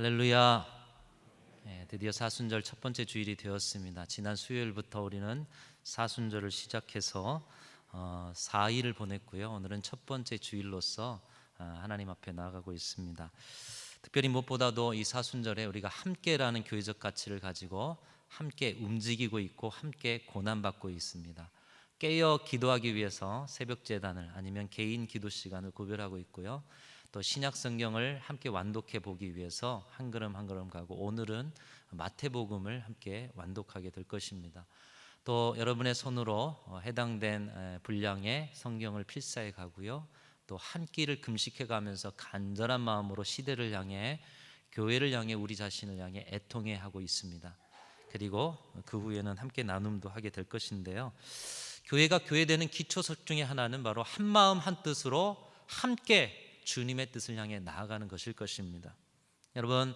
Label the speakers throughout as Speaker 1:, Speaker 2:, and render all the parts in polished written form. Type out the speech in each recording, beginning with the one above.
Speaker 1: 할렐루야. 드디어 사순절 첫 번째 주일이 되었습니다. 지난 수요일부터 우리는 사순절을 시작해서 4일을 보냈고요. 오늘은 첫 번째 주일로서 하나님 앞에 나아가고 있습니다. 특별히 무엇보다도 이 사순절에 우리가 함께라는 교회적 가치를 가지고 함께 움직이고 있고 함께 고난받고 있습니다. 깨어 기도하기 위해서 새벽 제단을 아니면 개인 기도 시간을 구별하고 있고요. 또 신약 성경을 함께 완독해 보기 위해서 한 걸음 한 걸음 가고, 오늘은 마태복음을 함께 완독하게 될 것입니다. 또 여러분의 손으로 해당된 분량의 성경을 필사해 가고요. 또 한 끼를 금식해 가면서 간절한 마음으로 시대를 향해, 교회를 향해, 우리 자신을 향해 애통해 하고 있습니다. 그리고 그 후에는 함께 나눔도 하게 될 것인데요. 교회가 교회되는 기초석 중에 하나는 바로 한 마음 한 뜻으로 함께 주님의 뜻을 향해 나아가는 것일 것입니다. 여러분,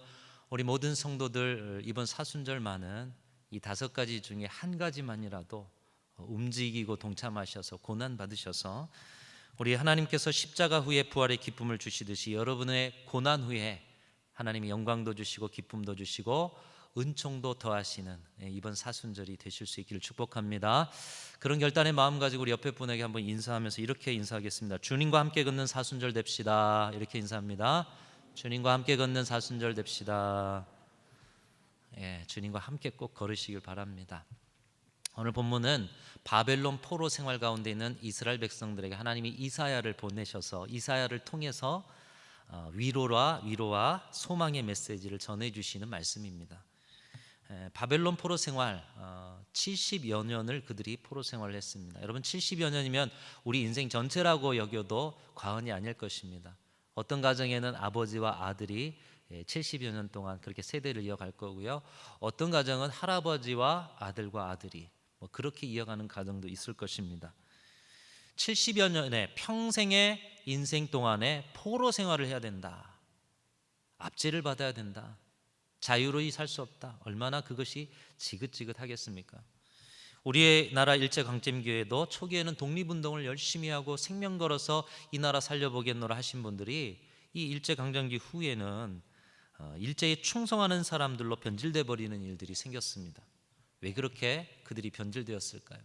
Speaker 1: 우리 모든 성도들 이번 사순절만은 이 5가지 중에 한 가지만이라도 움직이고 동참하셔서 고난 받으셔서, 우리 하나님께서 십자가 후에 부활의 기쁨을 주시듯이 여러분의 고난 후에 하나님이 영광도 주시고 기쁨도 주시고 은총도 더하시는 이번 사순절이 되실 수 있기를 축복합니다. 그런 결단의 마음 가지고 우리 옆에 분에게 한번 인사하면서 이렇게 인사하겠습니다. 주님과 함께 걷는 사순절 됩시다. 이렇게 인사합니다. 주님과 함께 걷는 사순절 됩시다. 주님과 함께 꼭 걸으시길 바랍니다. 오늘 본문은 바벨론 포로 생활 가운데 있는 이스라엘 백성들에게 하나님이 이사야를 보내셔서 이사야를 통해서 위로와 소망의 메시지를 전해주시는 말씀입니다. 바벨론 포로 생활 70여 년을 그들이 포로 생활을 했습니다. 여러분, 70여 년이면 우리 인생 전체라고 여겨도 과언이 아닐 것입니다. 어떤 가정에는 아버지와 아들이 70여 년 동안 그렇게 세대를 이어갈 거고요. 어떤 가정은 할아버지와 아들과 아들이 그렇게 이어가는 가정도 있을 것입니다. 70여 년의 평생의 인생 동안에 포로 생활을 해야 된다. 압제를 받아야 된다. 자유로이 살 수 없다. 얼마나 그것이 지긋지긋하겠습니까? 우리의 나라 일제강점기에도 초기에는 독립운동을 열심히 하고 생명 걸어서 이 나라 살려보겠노라 하신 분들이 이 일제강점기 후에는 일제에 충성하는 사람들로 변질돼 버리는 일들이 생겼습니다. 왜 그렇게 그들이 변질되었을까요?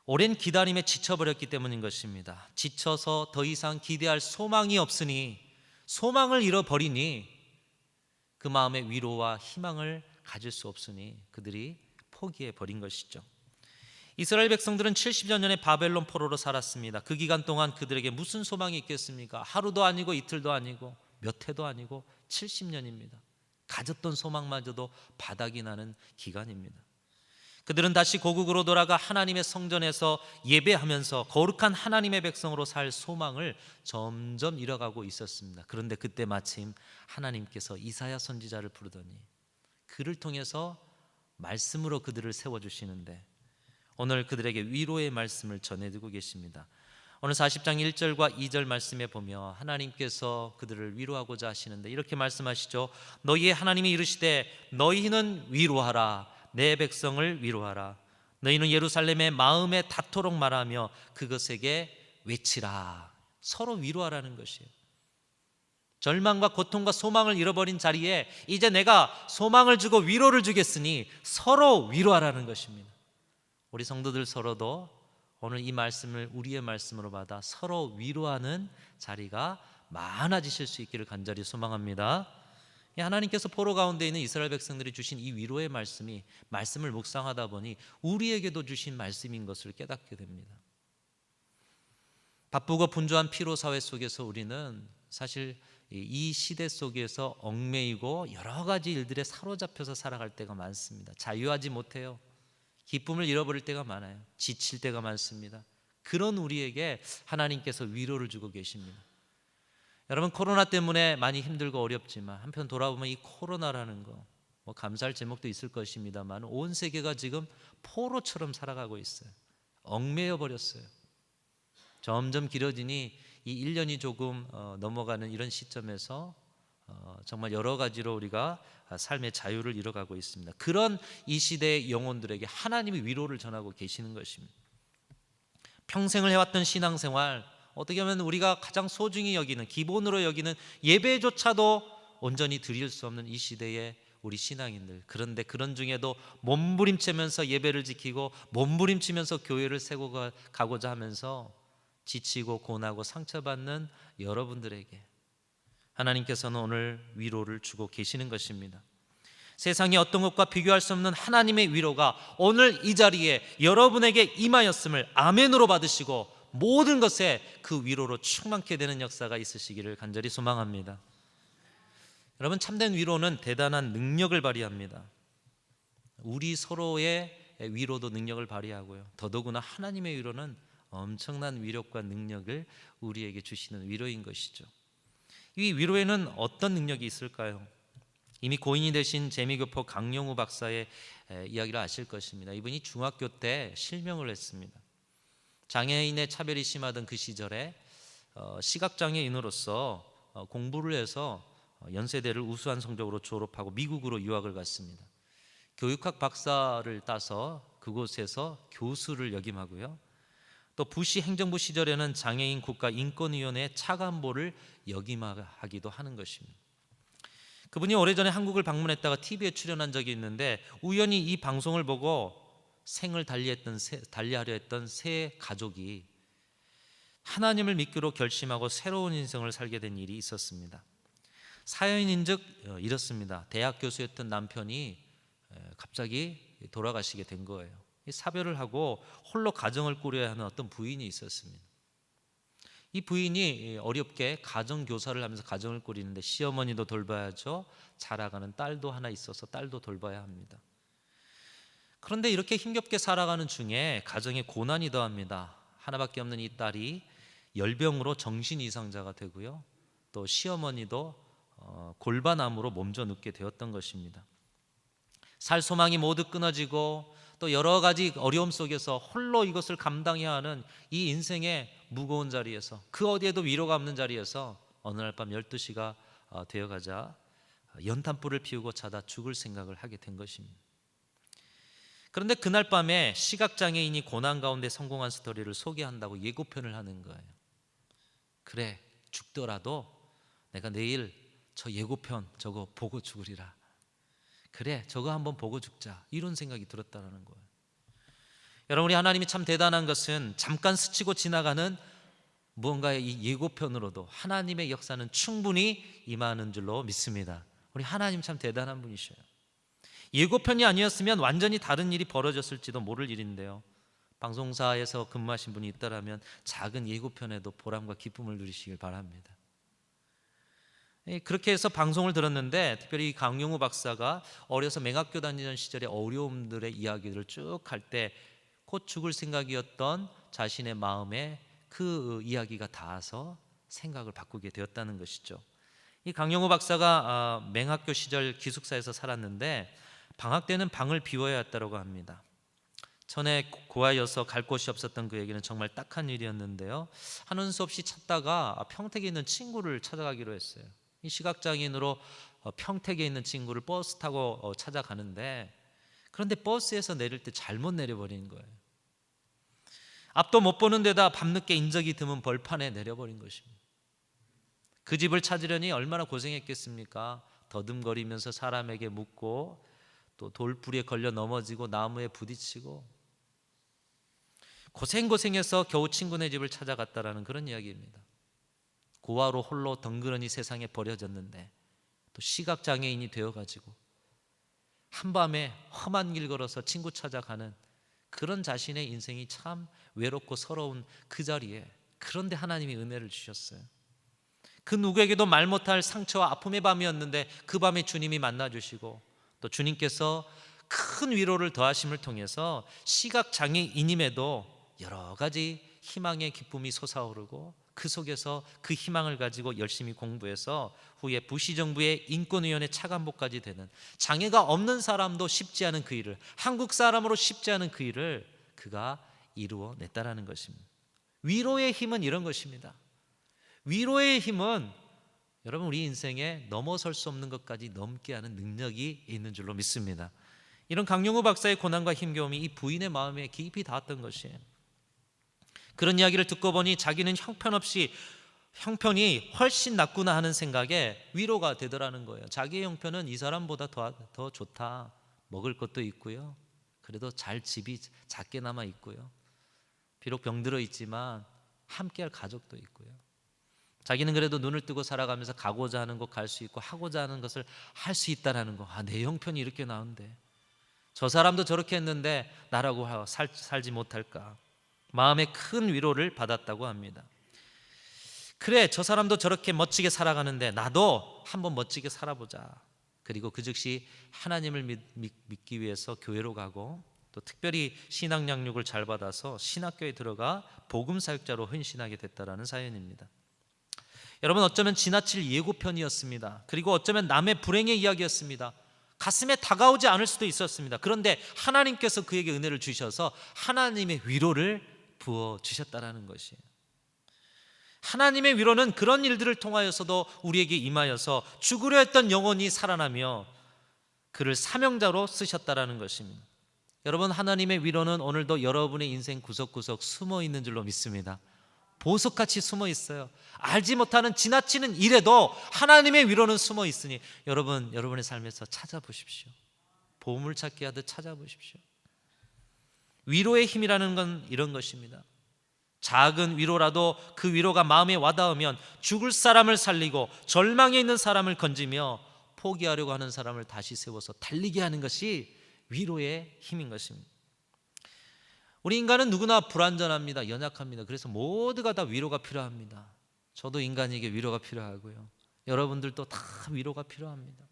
Speaker 1: 오랜 기다림에 지쳐버렸기 때문인 것입니다. 지쳐서 더 이상 기대할 소망이 없으니, 소망을 잃어버리니 그 마음의 위로와 희망을 가질 수 없으니 그들이 포기해 버린 것이죠. 이스라엘 백성들은 70여 년의 바벨론 포로로 살았습니다. 그 기간 동안 그들에게 무슨 소망이 있겠습니까? 하루도 아니고 이틀도 아니고 몇 해도 아니고 70년입니다. 가졌던 소망마저도 바닥이 나는 기간입니다. 그들은 다시 고국으로 돌아가 하나님의 성전에서 예배하면서 거룩한 하나님의 백성으로 살 소망을 점점 잃어가고 있었습니다. 그런데 그때 마침 하나님께서 이사야 선지자를 부르더니 그를 통해서 말씀으로 그들을 세워주시는데, 오늘 그들에게 위로의 말씀을 전해드리고 계십니다. 오늘 40장 1절과 2절 말씀에 보면 하나님께서 그들을 위로하고자 하시는데 이렇게 말씀하시죠. 너희의 하나님이 이르시되 너희는 위로하라. 내 백성을 위로하라. 너희는 예루살렘의 마음에 닿도록 말하며 그것에게 외치라. 서로 위로하라는 것이에요. 절망과 고통과 소망을 잃어버린 자리에 이제 내가 소망을 주고 위로를 주겠으니 서로 위로하라는 것입니다. 우리 성도들 서로도 오늘 이 말씀을 우리의 말씀으로 받아 서로 위로하는 자리가 많아지실 수 있기를 간절히 소망합니다. 하나님께서 포로 가운데 있는 이스라엘 백성들이 주신 이 위로의 말씀이, 말씀을 묵상하다 보니 우리에게도 주신 말씀인 것을 깨닫게 됩니다. 바쁘고 분주한 피로 사회 속에서 우리는 사실 이 시대 속에서 얽매이고 여러 가지 일들에 사로잡혀서 살아갈 때가 많습니다. 자유하지 못해요. 기쁨을 잃어버릴 때가 많아요. 지칠 때가 많습니다. 그런 우리에게 하나님께서 위로를 주고 계십니다. 여러분, 코로나 때문에 많이 힘들고 어렵지만 한편 돌아보면 이 코로나라는 거 감사할 제목도 있을 것입니다만 온 세계가 지금 포로처럼 살아가고 있어요. 얽매여 버렸어요. 점점 길어지니 이 1년이 조금 넘어가는 이런 시점에서 정말 여러 가지로 우리가 삶의 자유를 잃어가고 있습니다. 그런 이 시대의 영혼들에게 하나님이 위로를 전하고 계시는 것입니다. 평생을 해왔던 신앙생활, 어떻게 하면 우리가 가장 소중히 여기는, 기본으로 여기는 예배조차도 온전히 드릴 수 없는 이 시대의 우리 신앙인들, 그런데 그런 중에도 몸부림치면서 예배를 지키고 몸부림치면서 교회를 세고 가고자 하면서 지치고 고나고 상처받는 여러분들에게 하나님께서는 오늘 위로를 주고 계시는 것입니다. 세상의 어떤 것과 비교할 수 없는 하나님의 위로가 오늘 이 자리에 여러분에게 임하였음을 아멘으로 받으시고 모든 것에 그 위로로 충만케 되는 역사가 있으시기를 간절히 소망합니다. 여러분, 참된 위로는 대단한 능력을 발휘합니다. 우리 서로의 위로도 능력을 발휘하고요, 더더구나 하나님의 위로는 엄청난 위력과 능력을 우리에게 주시는 위로인 것이죠. 이 위로에는 어떤 능력이 있을까요? 이미 고인이 되신 재미교포 강영우 박사의 이야기를 아실 것입니다. 이분이 중학교 때 실명을 했습니다. 장애인의 차별이 심하던 그 시절에 시각장애인으로서 공부를 해서 연세대를 우수한 성적으로 졸업하고 미국으로 유학을 갔습니다. 교육학 박사를 따서 그곳에서 교수를 역임하고요, 또 부시 행정부 시절에는 장애인 국가인권위원회 차관보를 역임하기도 하는 것입니다. 그분이 오래전에 한국을 방문했다가 TV에 출연한 적이 있는데 우연히 이 방송을 보고 생을 달리하려 했던 세 가족이 하나님을 믿기로 결심하고 새로운 인생을 살게 된 일이 있었습니다. 사연인즉 이렇습니다. 대학 교수였던 남편이 갑자기 돌아가시게 된 거예요. 사별을 하고 홀로 가정을 꾸려야 하는 어떤 부인이 있었습니다. 이 부인이 어렵게 가정교사를 하면서 가정을 꾸리는데 시어머니도 돌봐야죠, 자라가는 딸도 하나 있어서 딸도 돌봐야 합니다. 그런데 이렇게 힘겹게 살아가는 중에 가정에 고난이 더합니다. 하나밖에 없는 이 딸이 열병으로 정신 이상자가 되고요, 또 시어머니도 골반암으로 몸져 눕게 되었던 것입니다. 살 소망이 모두 끊어지고 또 여러 가지 어려움 속에서 홀로 이것을 감당해야 하는 이 인생의 무거운 자리에서, 그 어디에도 위로가 없는 자리에서 어느 날 밤 12시가 되어가자 연탄불을 피우고 자다 죽을 생각을 하게 된 것입니다. 그런데 그날 밤에 시각장애인이 고난 가운데 성공한 스토리를 소개한다고 예고편을 하는 거예요. 그래, 죽더라도 내가 내일 저 예고편 저거 보고 죽으리라. 그래, 저거 한번 보고 죽자. 이런 생각이 들었다는 거예요. 여러분, 우리 하나님이 참 대단한 것은 잠깐 스치고 지나가는 무언가의 이 예고편으로도 하나님의 역사는 충분히 임하는 줄로 믿습니다. 우리 하나님 참 대단한 분이셔요. 예고편이 아니었으면 완전히 다른 일이 벌어졌을지도 모를 일인데요, 방송사에서 근무하신 분이 있다라면 작은 예고편에도 보람과 기쁨을 누리시길 바랍니다. 그렇게 해서 방송을 들었는데, 특별히 강용우 박사가 어려서 맹학교 다니던 시절의 어려움들의 이야기들을 쭉 할 때 곧 죽을 생각이었던 자신의 마음에 그 이야기가 닿아서 생각을 바꾸게 되었다는 것이죠. 이 강용우 박사가 맹학교 시절 기숙사에서 살았는데 방학 때는 방을 비워야 했다고 합니다. 전에 고아여서 갈 곳이 없었던 그에게는 정말 딱한 일이었는데요, 하는 수 없이 찾다가 평택에 있는 친구를 찾아가기로 했어요. 이 시각장애인으로 평택에 있는 친구를 버스 타고 찾아가는데, 그런데 버스에서 내릴 때 잘못 내려버린 거예요. 앞도 못 보는 데다 밤늦게 인적이 드문 벌판에 내려버린 것입니다. 그 집을 찾으려니 얼마나 고생했겠습니까? 더듬거리면서 사람에게 묻고 또 돌부리에 걸려 넘어지고 나무에 부딪히고 고생해서 겨우 친구네 집을 찾아갔다라는 그런 이야기입니다. 고아로 홀로 덩그러니 세상에 버려졌는데 또 시각장애인이 되어가지고 한밤에 험한 길 걸어서 친구 찾아가는 그런 자신의 인생이 참 외롭고 서러운 그 자리에, 그런데 하나님이 은혜를 주셨어요. 그 누구에게도 말 못할 상처와 아픔의 밤이었는데 그 밤에 주님이 만나주시고 또 주님께서 큰 위로를 더하심을 통해서 시각장애인임에도 여러 가지 희망의 기쁨이 솟아오르고 그 속에서 그 희망을 가지고 열심히 공부해서 후에 부시정부의 인권위원회 차관보까지 되는, 장애가 없는 사람도 쉽지 않은 그 일을, 한국 사람으로 쉽지 않은 그 일을 그가 이루어냈다라는 것입니다. 위로의 힘은 이런 것입니다. 위로의 힘은 여러분 우리 인생에 넘어설 수 없는 것까지 넘게 하는 능력이 있는 줄로 믿습니다. 이런 강용우 박사의 고난과 힘겨움이 이 부인의 마음에 깊이 닿았던 것이에요. 그런 이야기를 듣고 보니 자기는 형편없이 형편이 훨씬 낫구나 하는 생각에 위로가 되더라는 거예요. 자기의 형편은 이 사람보다 더 좋다. 먹을 것도 있고요. 그래도 잘 집이 작게나마 있고요. 비록 병들어 있지만 함께할 가족도 있고요. 자기는 그래도 눈을 뜨고 살아가면서 가고자 하는 곳 갈 수 있고 하고자 하는 것을 할 수 있다는 거. 내 형편이 이렇게 나은데 저 사람도 저렇게 했는데 나라고 살지 못할까. 마음에 큰 위로를 받았다고 합니다. 그래, 저 사람도 저렇게 멋지게 살아가는데 나도 한번 멋지게 살아보자. 그리고 그 즉시 하나님을 믿기 위해서 교회로 가고 또 특별히 신앙 양육을 잘 받아서 신학교에 들어가 복음 사역자로 헌신하게 됐다라는 사연입니다. 여러분, 어쩌면 지나칠 예고편이었습니다. 그리고 어쩌면 남의 불행의 이야기였습니다. 가슴에 다가오지 않을 수도 있었습니다. 그런데 하나님께서 그에게 은혜를 주셔서 하나님의 위로를 부어 주셨다라는 것이에요. 하나님의 위로는 그런 일들을 통하여서도 우리에게 임하여서 죽으려 했던 영혼이 살아나며 그를 사명자로 쓰셨다라는 것입니다. 여러분, 하나님의 위로는 오늘도 여러분의 인생 구석구석 숨어 있는 줄로 믿습니다. 보석같이 숨어 있어요. 알지 못하는 지나치는 일에도 하나님의 위로는 숨어 있으니 여러분의 삶에서 찾아보십시오. 보물찾기 하듯 찾아보십시오. 위로의 힘이라는 건 이런 것입니다. 작은 위로라도 그 위로가 마음에 와닿으면 죽을 사람을 살리고 절망에 있는 사람을 건지며 포기하려고 하는 사람을 다시 세워서 달리게 하는 것이 위로의 힘인 것입니다. 우리 인간은 누구나 불완전합니다. 연약합니다. 그래서 모두가 다 위로가 필요합니다. 저도 인간에게 위로가 필요하고요. 여러분들도 다 위로가 필요합니다.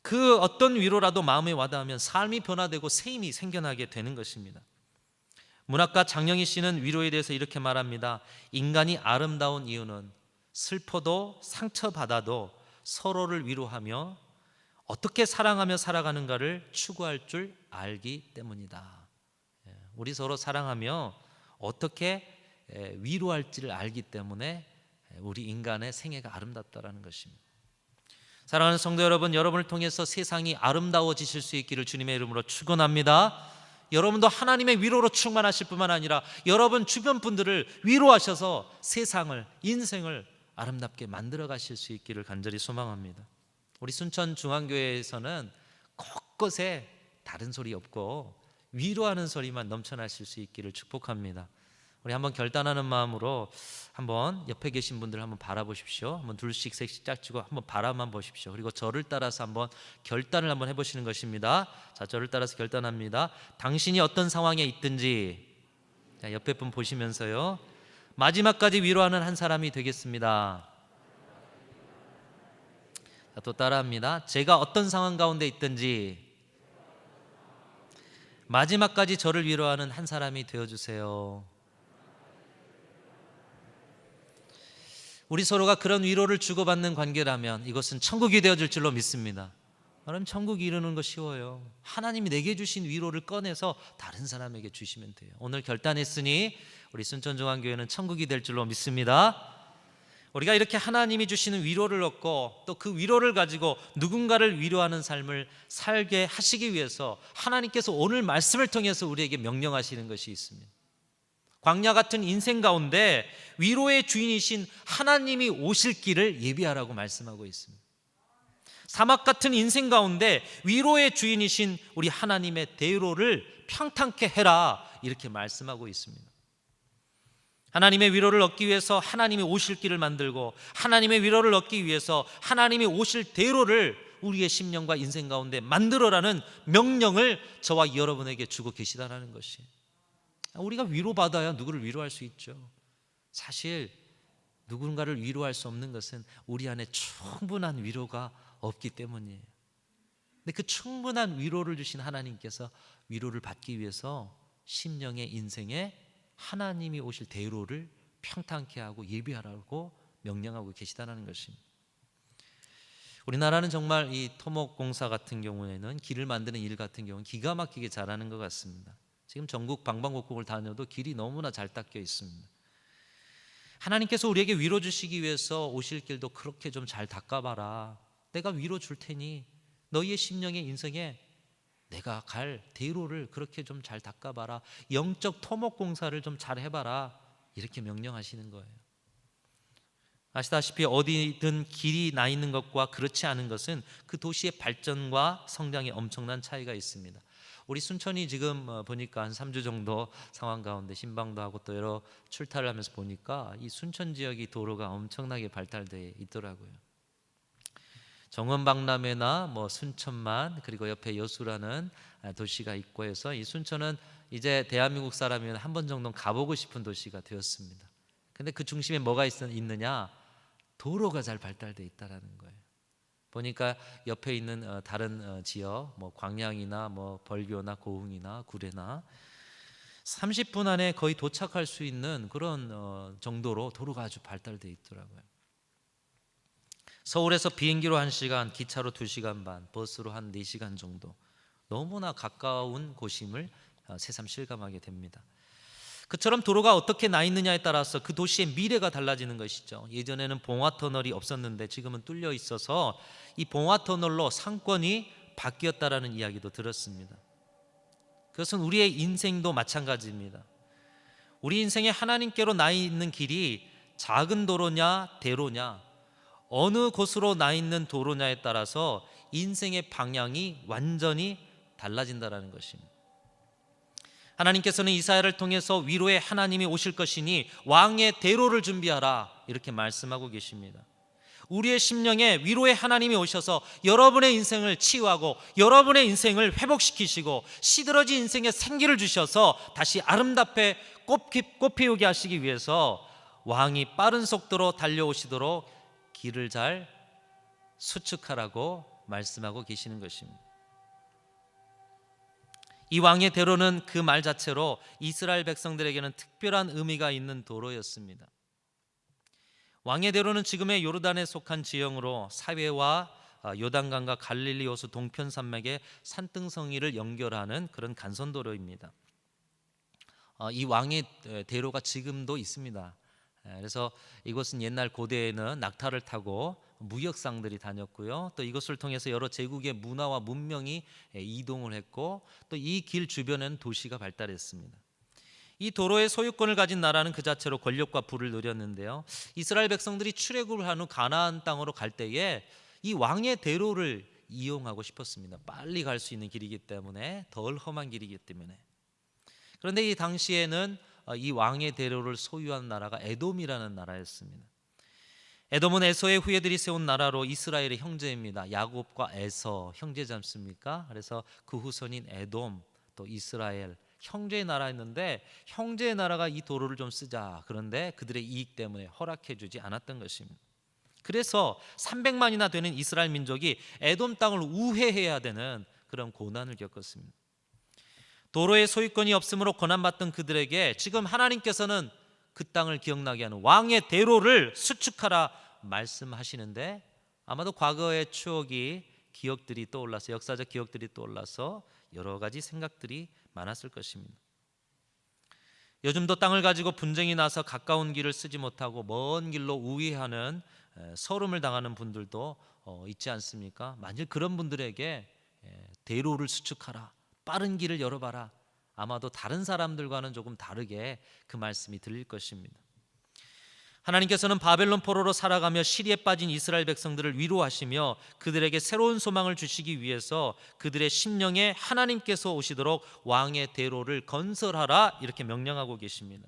Speaker 1: 그 어떤 위로라도 마음에 와닿으면 삶이 변화되고 새 힘이 생겨나게 되는 것입니다. 문학가 장영희 씨는 위로에 대해서 이렇게 말합니다. 인간이 아름다운 이유는 슬퍼도 상처받아도 서로를 위로하며 어떻게 사랑하며 살아가는가를 추구할 줄 알기 때문이다. 우리 서로 사랑하며 어떻게 위로할지를 알기 때문에 우리 인간의 생애가 아름답다라는 것입니다. 사랑하는 성도 여러분, 여러분을 통해서 세상이 아름다워지실 수 있기를 주님의 이름으로 축원합니다. 여러분도 하나님의 위로로 충만하실 뿐만 아니라 여러분 주변 분들을 위로하셔서 세상을, 인생을 아름답게 만들어 가실 수 있기를 간절히 소망합니다. 우리 순천중앙교회에서는 곳곳에 다른 소리 없고 위로하는 소리만 넘쳐나실 수 있기를 축복합니다. 우리 한번 결단하는 마음으로 한번 옆에 계신 분들 한번 바라보십시오. 한번 둘씩 셋씩 짝지고 한번 바라만 보십시오. 그리고 저를 따라서 한번 결단을 한번 해보시는 것입니다. 자, 저를 따라서 결단합니다. 당신이 어떤 상황에 있든지, 자, 옆에 분 보시면서요, 마지막까지 위로하는 한 사람이 되겠습니다. 자, 또 따라합니다. 제가 어떤 상황 가운데 있든지 마지막까지 저를 위로하는 한 사람이 되어주세요. 우리 서로가 그런 위로를 주고받는 관계라면 이것은 천국이 되어질 줄로 믿습니다. 그럼 천국이 이루는 거 쉬워요. 하나님이 내게 주신 위로를 꺼내서 다른 사람에게 주시면 돼요. 오늘 결단했으니 우리 순천중앙교회는 천국이 될 줄로 믿습니다. 우리가 이렇게 하나님이 주시는 위로를 얻고 또 그 위로를 가지고 누군가를 위로하는 삶을 살게 하시기 위해서 하나님께서 오늘 말씀을 통해서 우리에게 명령하시는 것이 있습니다. 광야 같은 인생 가운데 위로의 주인이신 하나님이 오실 길을 예비하라고 말씀하고 있습니다. 사막 같은 인생 가운데 위로의 주인이신 우리 하나님의 대로를 평탄케 해라, 이렇게 말씀하고 있습니다. 하나님의 위로를 얻기 위해서 하나님이 오실 길을 만들고 하나님의 위로를 얻기 위해서 하나님이 오실 대로를 우리의 심령과 인생 가운데 만들어라는 명령을 저와 여러분에게 주고 계시다는 것이, 우리가 위로받아야 누구를 위로할 수 있죠. 사실 누군가를 위로할 수 없는 것은 우리 안에 충분한 위로가 없기 때문이에요. 근데 그 충분한 위로를 주신 하나님께서 위로를 받기 위해서 심령의 인생에 하나님이 오실 대로를 평탄케 하고 예비하라고 명령하고 계시다는 것입니다. 우리나라는 정말 이 토목공사 같은 경우에는, 길을 만드는 일 같은 경우는 기가 막히게 잘하는 것 같습니다. 지금 전국 방방곡곡을 다녀도 길이 너무나 잘 닦여 있습니다. 하나님께서 우리에게 위로 주시기 위해서 오실 길도 그렇게 좀 잘 닦아봐라. 내가 위로 줄 테니 너희의 심령의 인생에 내가 갈 대로를 그렇게 좀 잘 닦아봐라. 영적 토목공사를 좀 잘 해봐라. 이렇게 명령하시는 거예요. 아시다시피 어디든 길이 나 있는 것과 그렇지 않은 것은 그 도시의 발전과 성장에 엄청난 차이가 있습니다. 우리 순천이 지금 보니까 한 3주 정도 상황 가운데 신방도 하고 또 여러 출타를 하면서 보니까 이 순천 지역이 도로가 엄청나게 발달되어 있더라고요. 정원박람회나 뭐 순천만, 그리고 옆에 여수라는 도시가 있고 해서 이 순천은 이제 대한민국 사람이면 한 번 정도는 가보고 싶은 도시가 되었습니다. 근데 그 중심에 뭐가 있느냐? 도로가 잘 발달되어 있다라는 거예요. 보니까 옆에 있는 다른 지역, 뭐 광양이나 뭐 벌교나 고흥이나 구례나 30분 안에 거의 도착할 수 있는 그런 정도로 도로가 아주 발달되어 있더라고요. 서울에서 비행기로 1시간, 기차로 2시간 반, 버스로 한 4시간 정도, 너무나 가까운 곳임을 새삼 실감하게 됩니다. 그처럼 도로가 어떻게 나 있느냐에 따라서 그 도시의 미래가 달라지는 것이죠. 예전에는 봉화터널이 없었는데 지금은 뚫려 있어서 이 봉화터널로 상권이 바뀌었다라는 이야기도 들었습니다. 그것은 우리의 인생도 마찬가지입니다. 우리 인생에 하나님께로 나 있는 길이 작은 도로냐 대로냐, 어느 곳으로 나 있는 도로냐에 따라서 인생의 방향이 완전히 달라진다라는 것입니다. 하나님께서는 이사야를 통해서 위로의 하나님이 오실 것이니 왕의 대로를 준비하라, 이렇게 말씀하고 계십니다. 우리의 심령에 위로의 하나님이 오셔서 여러분의 인생을 치유하고 여러분의 인생을 회복시키시고 시들어진 인생에 생기를 주셔서 다시 아름답게 꽃피우게 하시기 위해서 왕이 빠른 속도로 달려오시도록 길을 잘 수축하라고 말씀하고 계시는 것입니다. 이 왕의 대로는 그 말 자체로 이스라엘 백성들에게는 특별한 의미가 있는 도로였습니다. 왕의 대로는 지금의 요르단에 속한 지형으로 사회와 요단강과 갈릴리 호수 동편 산맥의 산등성이를 연결하는 그런 간선도로입니다. 이 왕의 대로가 지금도 있습니다. 그래서 이곳은 옛날 고대에는 낙타를 타고 무역상들이 다녔고요, 또 이것을 통해서 여러 제국의 문화와 문명이 이동을 했고, 또 이 길 주변에는 도시가 발달했습니다. 이 도로의 소유권을 가진 나라는 그 자체로 권력과 부를 누렸는데요, 이스라엘 백성들이 출애굽을 한 후 가나안 땅으로 갈 때에 이 왕의 대로를 이용하고 싶었습니다. 빨리 갈 수 있는 길이기 때문에, 덜 험한 길이기 때문에. 그런데 이 당시에는 이 왕의 대로를 소유한 나라가 에돔이라는 나라였습니다. 에돔은 에서의 후예들이 세운 나라로 이스라엘의 형제입니다. 야곱과 에서 형제지 않습니까? 그래서 그 후손인 에돔, 또 이스라엘, 형제의 나라였는데 형제의 나라가 이 도로를 좀 쓰자, 그런데 그들의 이익 때문에 허락해 주지 않았던 것입니다. 그래서 300만이나 되는 이스라엘 민족이 에돔 땅을 우회해야 되는 그런 고난을 겪었습니다. 도로의 소유권이 없으므로 고난받던 그들에게 지금 하나님께서는 그 땅을 기억나게 하는 왕의 대로를 수축하라 말씀하시는데, 아마도 과거의 추억이, 기억들이 떠올라서, 역사적 기억들이 떠올라서 여러 가지 생각들이 많았을 것입니다. 요즘도 땅을 가지고 분쟁이 나서 가까운 길을 쓰지 못하고 먼 길로 우회하는 서름을 당하는 분들도 있지 않습니까? 만일 그런 분들에게 대로를 수축하라, 빠른 길을 열어봐라, 아마도 다른 사람들과는 조금 다르게 그 말씀이 들릴 것입니다. 하나님께서는 바벨론 포로로 살아가며 시리에 빠진 이스라엘 백성들을 위로하시며 그들에게 새로운 소망을 주시기 위해서 그들의 심령에 하나님께서 오시도록 왕의 대로를 건설하라, 이렇게 명령하고 계십니다.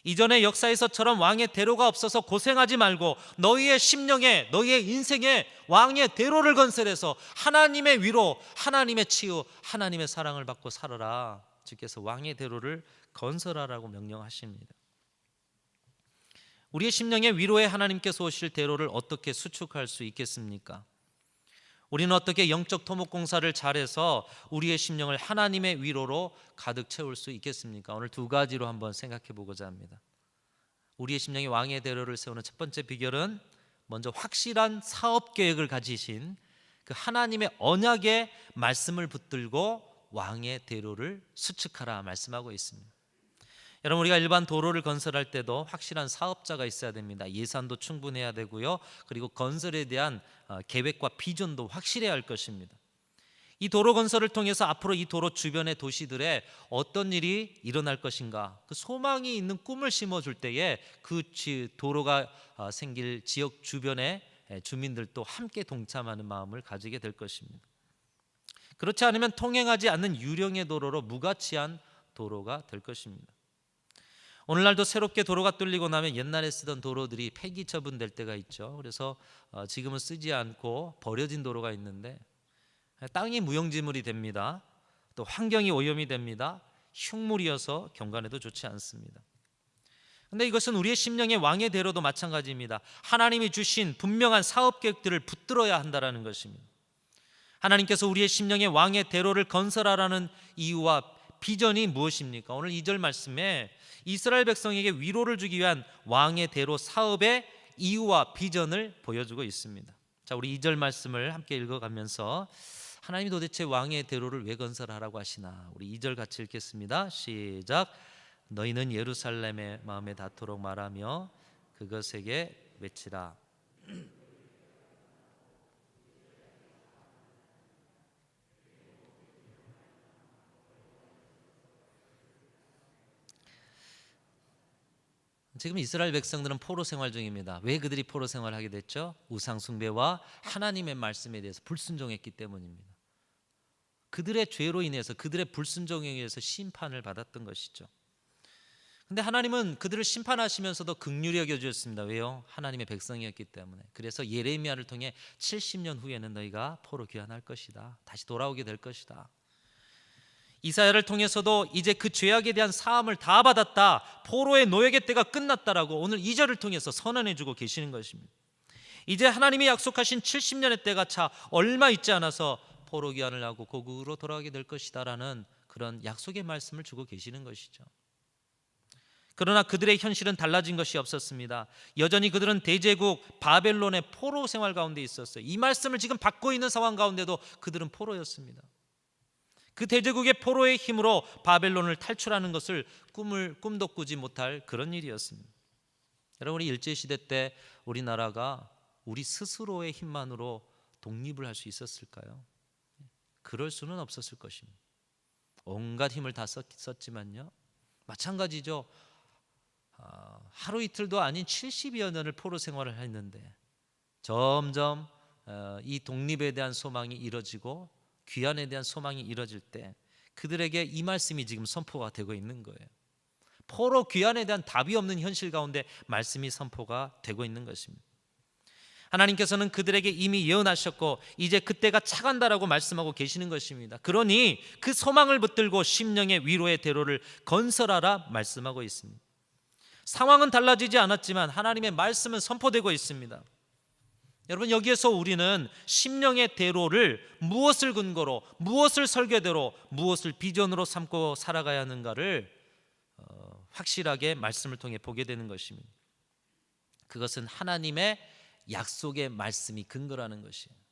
Speaker 1: 이전의 역사에서처럼 왕의 대로가 없어서 고생하지 말고 너희의 심령에, 너희의 인생에 왕의 대로를 건설해서 하나님의 위로, 하나님의 치유, 하나님의 사랑을 받고 살아라, 주께서 왕의 대로를 건설하라고 명령하십니다. 우리의 심령에 위로의 하나님께서 오실 대로를 어떻게 수축할 수 있겠습니까? 우리는 어떻게 영적 토목공사를 잘해서 우리의 심령을 하나님의 위로로 가득 채울 수 있겠습니까? 오늘 두 가지로 한번 생각해 보고자 합니다. 우리의 심령에 왕의 대로를 세우는 첫 번째 비결은, 먼저 확실한 사업 계획을 가지신 그 하나님의 언약의 말씀을 붙들고 왕의 대로를 수축하라 말씀하고 있습니다. 여러분, 우리가 일반 도로를 건설할 때도 확실한 사업자가 있어야 됩니다. 예산도 충분해야 되고요, 그리고 건설에 대한 계획과 비전도 확실해야 할 것입니다. 이 도로 건설을 통해서 앞으로 이 도로 주변의 도시들에 어떤 일이 일어날 것인가, 그 소망이 있는 꿈을 심어줄 때에 그 도로가 생길 지역 주변의 주민들도 함께 동참하는 마음을 가지게 될 것입니다. 그렇지 않으면 통행하지 않는 유령의 도로로 무가치한 도로가 될 것입니다. 오늘날도 새롭게 도로가 뚫리고 나면 옛날에 쓰던 도로들이 폐기 처분될 때가 있죠. 그래서 지금은 쓰지 않고 버려진 도로가 있는데 땅이 무용지물이 됩니다. 또 환경이 오염이 됩니다. 흉물이어서 경관에도 좋지 않습니다. 그런데 이것은 우리의 심령의 왕의 대로도 마찬가지입니다. 하나님이 주신 분명한 사업 계획들을 붙들어야 한다는 것입니다. 하나님께서 우리의 심령의 왕의 대로를 건설하라는 이유와 비전이 무엇입니까? 오늘 2절 말씀에 이스라엘 백성에게 위로를 주기 위한 왕의 대로 사업의 이유와 비전을 보여주고 있습니다. 자, 우리 2절 말씀을 함께 읽어가면서 하나님이 도대체 왕의 대로를 왜 건설하라고 하시나? 우리 2절 같이 읽겠습니다. 시작. 너희는 예루살렘의 마음에 닿도록 말하며 그것에게 외치라. 지금 이스라엘 백성들은 포로 생활 중입니다. 왜 그들이 포로 생활을 하게 됐죠? 우상 숭배와 하나님의 말씀에 대해서 불순종했기 때문입니다. 그들의 죄로 인해서, 그들의 불순종에 의해서 심판을 받았던 것이죠. 근데 하나님은 그들을 심판하시면서도 긍휼히 여겨주셨습니다. 왜요? 하나님의 백성이었기 때문에. 그래서 예레미야를 통해 70년 후에는 너희가 포로 귀환할 것이다, 다시 돌아오게 될 것이다. 이사야를 통해서도 이제 그 죄악에 대한 사함을 다 받았다, 포로의 노예의 때가 끝났다라고 오늘 2절을 통해서 선언해주고 계시는 것입니다. 이제 하나님이 약속하신 70년의 때가 차 얼마 있지 않아서 포로 귀환을 하고 고국으로 돌아가게 될 것이다라는 그런 약속의 말씀을 주고 계시는 것이죠. 그러나 그들의 현실은 달라진 것이 없었습니다. 여전히 그들은 대제국 바벨론의 포로 생활 가운데 있었어요. 이 말씀을 지금 받고 있는 상황 가운데도 그들은 포로였습니다. 그 대제국의 포로의 힘으로 바벨론을 탈출하는 것을 꿈도 꾸지 못할 그런 일이었습니다. 여러분, 우리 일제시대 때 우리나라가 우리 스스로의 힘만으로 독립을 할 수 있었을까요? 그럴 수는 없었을 것입니다. 온갖 힘을 다 썼지만요, 마찬가지죠. 하루 이틀도 아닌 70여 년을 포로 생활을 했는데 점점 이 독립에 대한 소망이 이뤄지고 귀환에 대한 소망이 이뤄질 때 그들에게 이 말씀이 지금 선포가 되고 있는 거예요. 포로 귀환에 대한 답이 없는 현실 가운데 말씀이 선포가 되고 있는 것입니다. 하나님께서는 그들에게 이미 예언하셨고 이제 그때가 차간다라고 말씀하고 계시는 것입니다. 그러니 그 소망을 붙들고 심령의 위로의 대로를 건설하라 말씀하고 있습니다. 상황은 달라지지 않았지만 하나님의 말씀은 선포되고 있습니다. 여러분, 여기에서 우리는 심령의 대로를 무엇을 근거로, 무엇을 설계대로, 무엇을 비전으로 삼고 살아가야 하는가를 확실하게 말씀을 통해 보게 되는 것입니다. 그것은 하나님의 약속의 말씀이 근거라는 것이에요.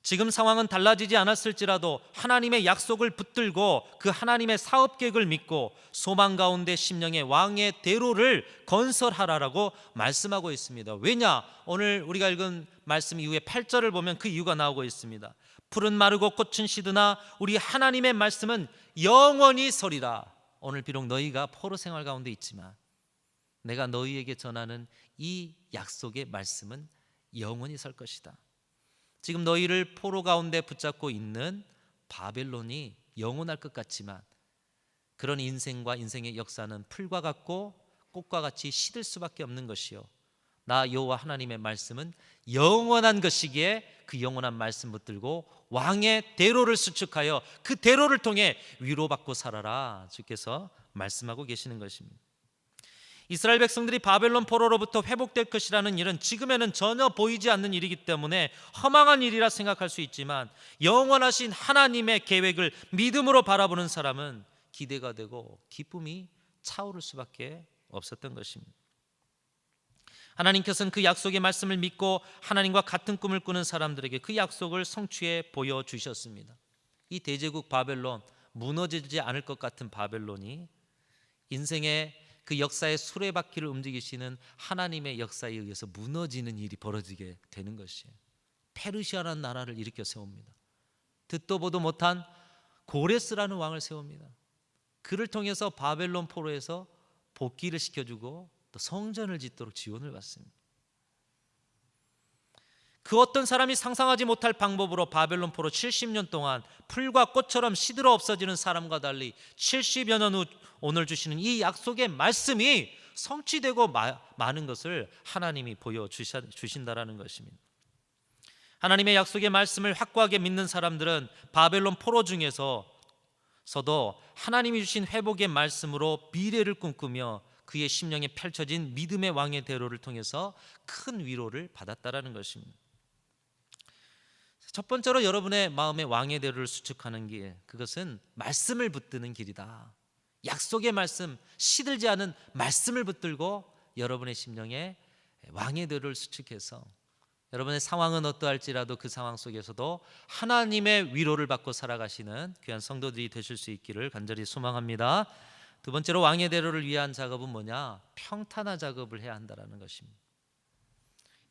Speaker 1: 지금 상황은 달라지지 않았을지라도 하나님의 약속을 붙들고 그 하나님의 사업 계획을 믿고 소망 가운데 심령의 왕의 대로를 건설하라라고 말씀하고 있습니다. 왜냐? 오늘 우리가 읽은 말씀 이후에 8절을 보면 그 이유가 나오고 있습니다. 풀은 마르고 꽃은 시드나 우리 하나님의 말씀은 영원히 서리라. 오늘 비록 너희가 포로 생활 가운데 있지만 내가 너희에게 전하는 이 약속의 말씀은 영원히 설 것이다. 지금 너희를 포로 가운데 붙잡고 있는 바벨론이 영원할 것 같지만 그런 인생과 인생의 역사는 풀과 같고 꽃과 같이 시들 수밖에 없는 것이요, 나 여호와 하나님의 말씀은 영원한 것이기에 그 영원한 말씀 붙들고 왕의 대로를 수축하여 그 대로를 통해 위로받고 살아라, 주께서 말씀하고 계시는 것입니다. 이스라엘 백성들이 바벨론 포로로부터 회복될 것이라는 일은 지금에는 전혀 보이지 않는 일이기 때문에 허망한 일이라 생각할 수 있지만 영원하신 하나님의 계획을 믿음으로 바라보는 사람은 기대가 되고 기쁨이 차오를 수밖에 없었던 것입니다. 하나님께서는 그 약속의 말씀을 믿고 하나님과 같은 꿈을 꾸는 사람들에게 그 약속을 성취해 보여주셨습니다. 이 대제국 바벨론, 무너지지 않을 것 같은 바벨론이 인생의 그 역사의 수레바퀴를 움직이시는 하나님의 역사에 의해서 무너지는 일이 벌어지게 되는 것이에요. 페르시아라는 나라를 일으켜 세웁니다. 듣도 보도 못한 고레스라는 왕을 세웁니다. 그를 통해서 바벨론 포로에서 복귀를 시켜주고 또 성전을 짓도록 지원을 받습니다. 그 어떤 사람이 상상하지 못할 방법으로 바벨론 포로 70년 동안 풀과 꽃처럼 시들어 없어지는 사람과 달리 70여 년 후 오늘 주시는 이 약속의 말씀이 성취되고 많은 것을 하나님이 보여주신다라는 것입니다. 하나님의 약속의 말씀을 확고하게 믿는 사람들은 바벨론 포로 중에서도 하나님이 주신 회복의 말씀으로 미래를 꿈꾸며 그의 심령에 펼쳐진 믿음의 왕의 대로를 통해서 큰 위로를 받았다라는 것입니다. 첫 번째로 여러분의 마음의 왕의 대로를 수축하는 길, 그것은 말씀을 붙드는 길이다. 약속의 말씀, 시들지 않은 말씀을 붙들고 여러분의 심령에 왕의 대로를 수축해서 여러분의 상황은 어떠할지라도 그 상황 속에서도 하나님의 위로를 받고 살아가시는 귀한 성도들이 되실 수 있기를 간절히 소망합니다. 두 번째로 왕의 대로를 위한 작업은 뭐냐? 평탄화 작업을 해야 한다는 것입니다.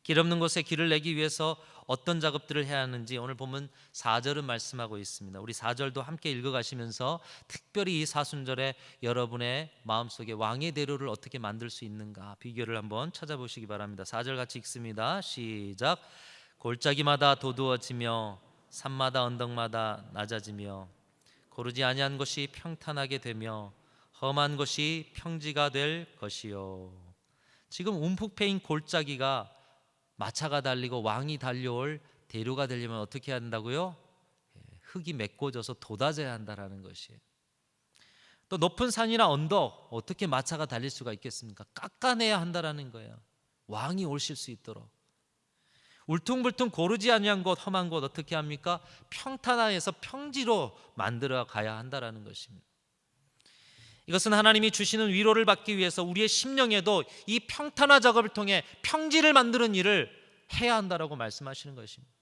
Speaker 1: 길 없는 곳에 길을 내기 위해서 어떤 작업들을 해야 하는지 오늘 보면 4절은 말씀하고 있습니다. 우리 4절도 함께 읽어가시면서 특별히 이 사순절에 여러분의 마음속에 왕의 대로를 어떻게 만들 수 있는가 비결을 한번 찾아보시기 바랍니다. 4절 같이 읽습니다. 시작. 골짜기마다 도두어지며 산마다 언덕마다 낮아지며 고르지 아니한 것이 평탄하게 되며 험한 것이 평지가 될 것이요. 지금 움푹 패인 골짜기가 마차가 달리고 왕이 달려올 대로가 되려면 어떻게 해야 한다고요? 흙이 메꿔져서 돋아져야 한다라는 것이에요. 또 높은 산이나 언덕 어떻게 마차가 달릴 수가 있겠습니까? 깎아내야 한다라는 거예요. 왕이 오실 수 있도록. 울퉁불퉁 고르지 아니한 곳, 험한 곳 어떻게 합니까? 평탄화해서 평지로 만들어 가야 한다라는 것입니다. 이것은 하나님이 주시는 위로를 받기 위해서 우리의 심령에도 이 평탄화 작업을 통해 평지를 만드는 일을 해야 한다라고 말씀하시는 것입니다.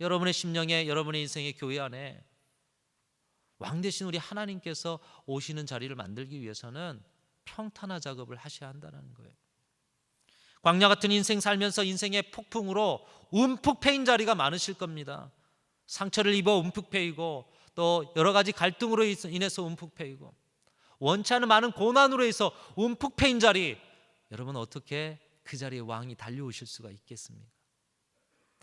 Speaker 1: 여러분의 심령에, 여러분의 인생의 교회 안에 왕 되신 우리 하나님께서 오시는 자리를 만들기 위해서는 평탄화 작업을 하셔야 한다는 거예요. 광야 같은 인생 살면서 인생의 폭풍으로 움푹 패인 자리가 많으실 겁니다. 상처를 입어 움푹 패이고 또 여러 가지 갈등으로 인해서 움푹 패이고 원치 않은 많은 고난으로 해서 움푹 패인 자리, 여러분 어떻게 그 자리에 왕이 달려오실 수가 있겠습니까?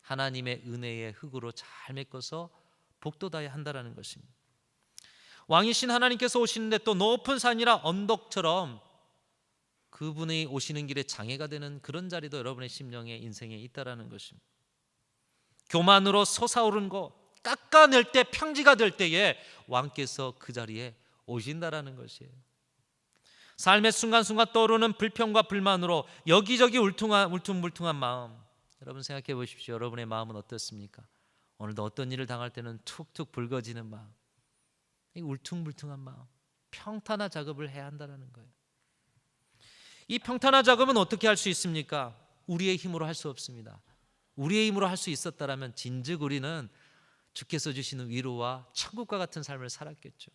Speaker 1: 하나님의 은혜의 흙으로 잘 메꿔서 복돋아야 한다는 것입니다. 왕이신 하나님께서 오시는데 또 높은 산이라 언덕처럼 그분이 오시는 길에 장애가 되는 그런 자리도 여러분의 심령의 인생에 있다라는 것입니다. 교만으로 솟아오른 것, 깎아낼 때 평지가 될 때에 왕께서 그 자리에 오신다라는 것이에요. 삶의 순간순간 떠오르는 불평과 불만으로 여기저기 울퉁불퉁한 마음, 여러분 생각해 보십시오. 여러분의 마음은 어떻습니까? 오늘도 어떤 일을 당할 때는 툭툭 붉어지는 마음, 이 울퉁불퉁한 마음, 평탄화 작업을 해야 한다는 거예요. 이 평탄화 작업은 어떻게 할 수 있습니까? 우리의 힘으로 할 수 없습니다. 우리의 힘으로 할 수 있었다면 진즉 우리는 주께서 주시는 위로와 천국과 같은 삶을 살았겠죠.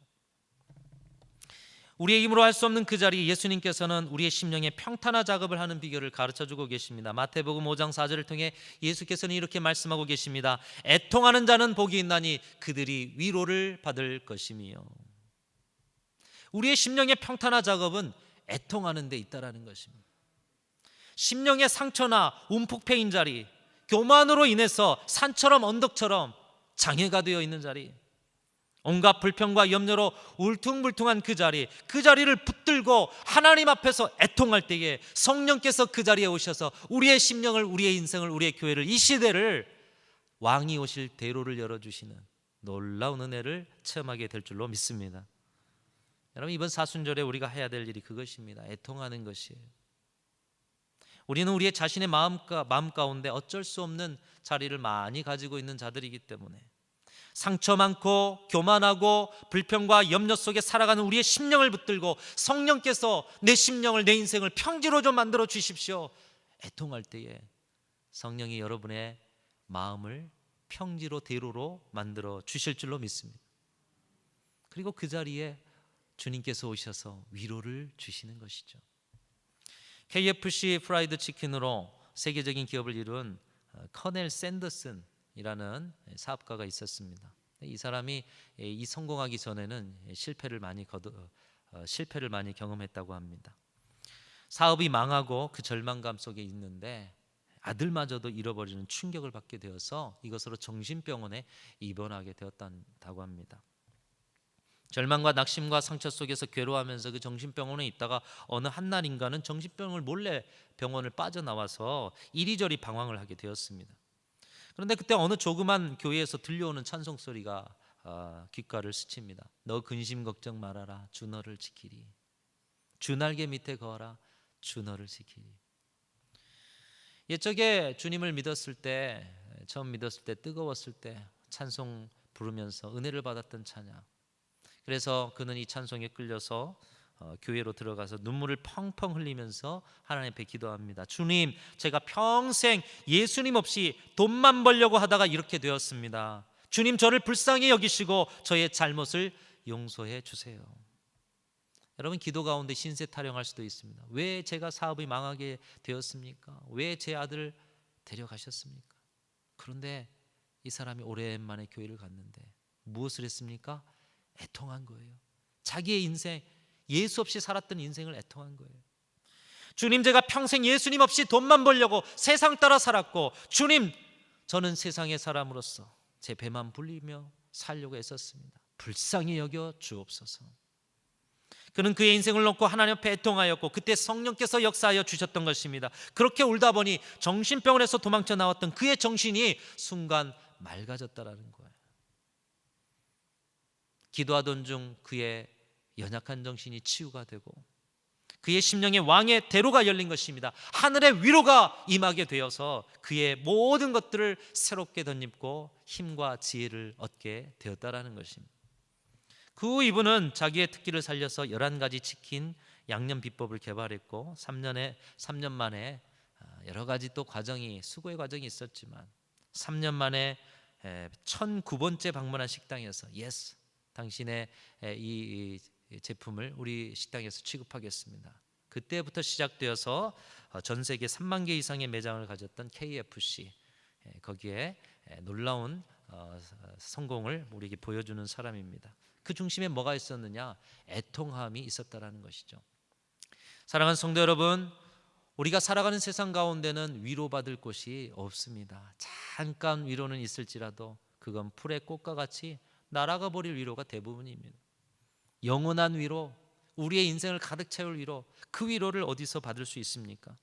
Speaker 1: 우리의 힘으로 할 수 없는 그 자리, 예수님께서는 우리의 심령에 평탄화 작업을 하는 비결을 가르쳐주고 계십니다. 마태복음 5장 4절을 통해 예수께서는 이렇게 말씀하고 계십니다. 애통하는 자는 복이 있나니 그들이 위로를 받을 것이며. 우리의 심령의 평탄화 작업은 애통하는 데 있다라는 것입니다. 심령의 상처나 움푹 패인 자리, 교만으로 인해서 산처럼 언덕처럼 장애가 되어 있는 자리, 온갖 불평과 염려로 울퉁불퉁한 그 자리를 붙들고 하나님 앞에서 애통할 때에 성령께서 그 자리에 오셔서 우리의 심령을, 우리의 인생을, 우리의 교회를, 이 시대를 왕이 오실 대로를 열어주시는 놀라운 은혜를 체험하게 될 줄로 믿습니다. 여러분, 이번 사순절에 우리가 해야 될 일이 그것입니다. 애통하는 것이에요. 우리는 우리의 자신의 마음 가운데 어쩔 수 없는 자리를 많이 가지고 있는 자들이기 때문에 상처 많고 교만하고 불평과 염려 속에 살아가는 우리의 심령을 붙들고 성령께서 내 심령을, 내 인생을 평지로 좀 만들어 주십시오. 애통할 때에 성령이 여러분의 마음을 평지로, 대로로 만들어 주실 줄로 믿습니다. 그리고 그 자리에 주님께서 오셔서 위로를 주시는 것이죠. KFC 프라이드 치킨으로 세계적인 기업을 이룬 커넬 샌더슨이라는 사업가가 있었습니다. 이 사람이 이 성공하기 전에는 실패를 많이 경험했다고 합니다. 사업이 망하고 그 절망감 속에 있는데 아들마저도 잃어버리는 충격을 받게 되어서 이것으로 정신병원에 입원하게 되었다고 합니다. 절망과 낙심과 상처 속에서 괴로워하면서 그 정신병원에 있다가 어느 한날인가는 정신병을 몰래 병원을 빠져나와서 이리저리 방황을 하게 되었습니다. 그런데 그때 어느 조그만 교회에서 들려오는 찬송 소리가 귓가를 스칩니다. 너 근심 걱정 말아라, 주 너를 지키리. 주 날개 밑에 거하라, 주 너를 지키리. 옛적에 주님을 믿었을 때, 처음 믿었을 때, 뜨거웠을 때 찬송 부르면서 은혜를 받았던 찬양. 그래서 그는 이 찬송에 끌려서 교회로 들어가서 눈물을 펑펑 흘리면서 하나님 앞에 기도합니다. 주님, 제가 평생 예수님 없이 돈만 벌려고 하다가 이렇게 되었습니다. 주님, 저를 불쌍히 여기시고 저의 잘못을 용서해 주세요. 여러분, 기도 가운데 신세 타령할 수도 있습니다. 왜 제가 사업이 망하게 되었습니까? 왜 제 아들을 데려가셨습니까? 그런데 이 사람이 오랜만에 교회를 갔는데 무엇을 했습니까? 애통한 거예요. 자기의 인생, 예수 없이 살았던 인생을 애통한 거예요. 주님, 제가 평생 예수님 없이 돈만 벌려고 세상 따라 살았고, 주님, 저는 세상의 사람으로서 제 배만 불리며 살려고 애썼습니다. 불쌍히 여겨 주옵소서. 그는 그의 인생을 놓고 하나님 앞에 애통하였고, 그때 성령께서 역사하여 주셨던 것입니다. 그렇게 울다 보니 정신병원에서 도망쳐 나왔던 그의 정신이 순간 맑아졌다라는 거예요. 기도하던 중 그의 연약한 정신이 치유가 되고 그의 심령에 왕의 대로가 열린 것입니다. 하늘의 위로가 임하게 되어서 그의 모든 것들을 새롭게 덧입고 힘과 지혜를 얻게 되었다라는 것입니다. 그 후 이분은 자기의 특기를 살려서 11가지 치킨 양념 비법을 개발했고 3년 만에 여러 가지 또 수고의 과정이 있었지만 3년 만에 1009번째 방문한 식당에서 예스, 당신의 이 제품을 우리 식당에서 취급하겠습니다. 그때부터 시작되어서 전 세계 3만 개 이상의 매장을 가졌던 KFC, 거기에 놀라운 성공을 우리에게 보여주는 사람입니다. 그 중심에 뭐가 있었느냐? 애통함이 있었다라는 것이죠. 사랑하는 성도 여러분, 우리가 살아가는 세상 가운데는 위로받을 곳이 없습니다. 잠깐 위로는 있을지라도 그건 풀의 꽃과 같이 날아가 버릴 위로가 대부분입니다. 영원한 위로, 우리의 인생을 가득 채울 위로, 그 위로를 어디서 받을 수 있습니까?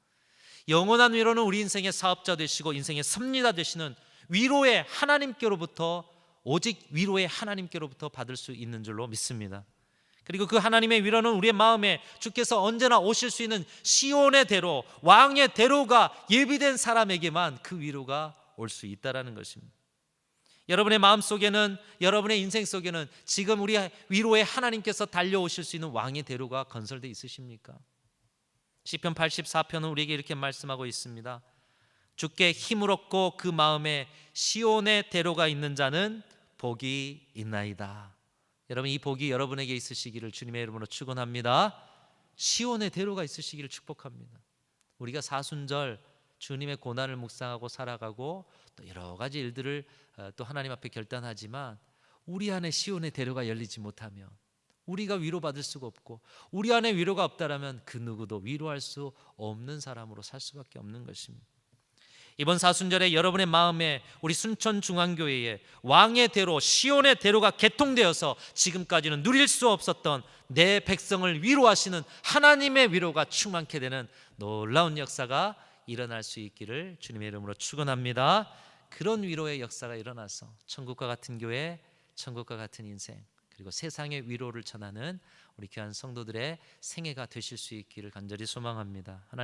Speaker 1: 영원한 위로는 우리 인생의 사업자 되시고 인생의 섭리자 되시는 위로의 하나님께로부터, 오직 위로의 하나님께로부터 받을 수 있는 줄로 믿습니다. 그리고 그 하나님의 위로는 우리의 마음에 주께서 언제나 오실 수 있는 시온의 대로, 왕의 대로가 예비된 사람에게만 그 위로가 올 수 있다라는 것입니다. 여러분의 마음 속에는, 여러분의 인생 속에는 지금 우리 위로의 하나님께서 달려오실 수 있는 왕의 대로가 건설되어 있으십니까? 시편 84편은 우리에게 이렇게 말씀하고 있습니다. 주께 힘을 얻고 그 마음에 시온의 대로가 있는 자는 복이 있나이다. 여러분, 이 복이 여러분에게 있으시기를 주님의 이름으로 축원합니다. 시온의 대로가 있으시기를 축복합니다. 우리가 사순절 주님의 고난을 묵상하고 살아가고 또 여러 가지 일들을 또 하나님 앞에 결단하지만 우리 안에 시온의 대로가 열리지 못하면 우리가 위로받을 수가 없고, 우리 안에 위로가 없다라면 그 누구도 위로할 수 없는 사람으로 살 수밖에 없는 것입니다. 이번 사순절에 여러분의 마음에 우리 순천중앙교회의 왕의 대로, 시온의 대로가 개통되어서 지금까지는 누릴 수 없었던 내 백성을 위로하시는 하나님의 위로가 충만케 되는 놀라운 역사가 일어날 수 있기를 주님의 이름으로 축원합니다. 그런 위로의 역사가 일어나서 천국과 같은 교회, 천국과 같은 인생, 그리고 세상의 위로를 전하는 우리 귀한 성도들의 생애가 되실 수 있기를 간절히 소망합니다. 하나님